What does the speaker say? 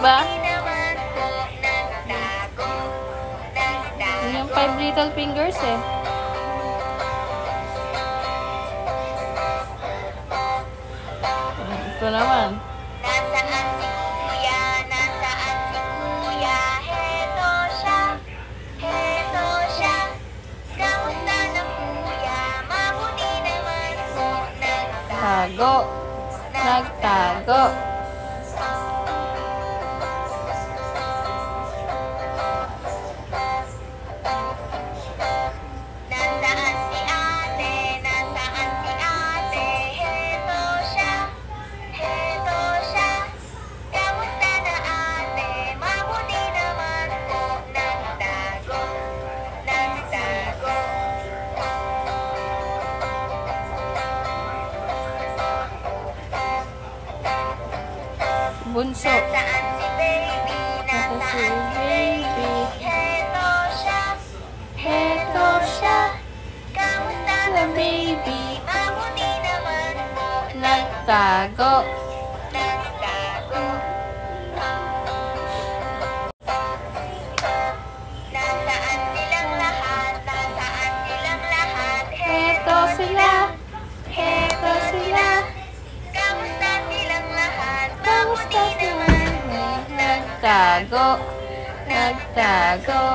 ba? Yung 5 little fingers eh. Ito naman. Nasaan si kuya? Nasaan si kuya? Heto siya. Heto siya. Kamusta na kuya? Mabuti naman po. Tago. Nagtago. Nasaan si ate? Nasaan si ate? Heto siya. Heto siya. Kamusta na ate? Mabuti naman po. Nagtago. Nagtago. Bunso. Nasaan si baby? Nasaan si baby? Heto siya. Heto siya. Kamusta na baby? Mabuti naman po. Nagtago. Nagtago. Nasaan silang lahat? Nasaan silang lahat? Heto sila. Heto sila. Kamusta silang lahat? Kamusta Mabuti naman po. Nagtago. Nagtago.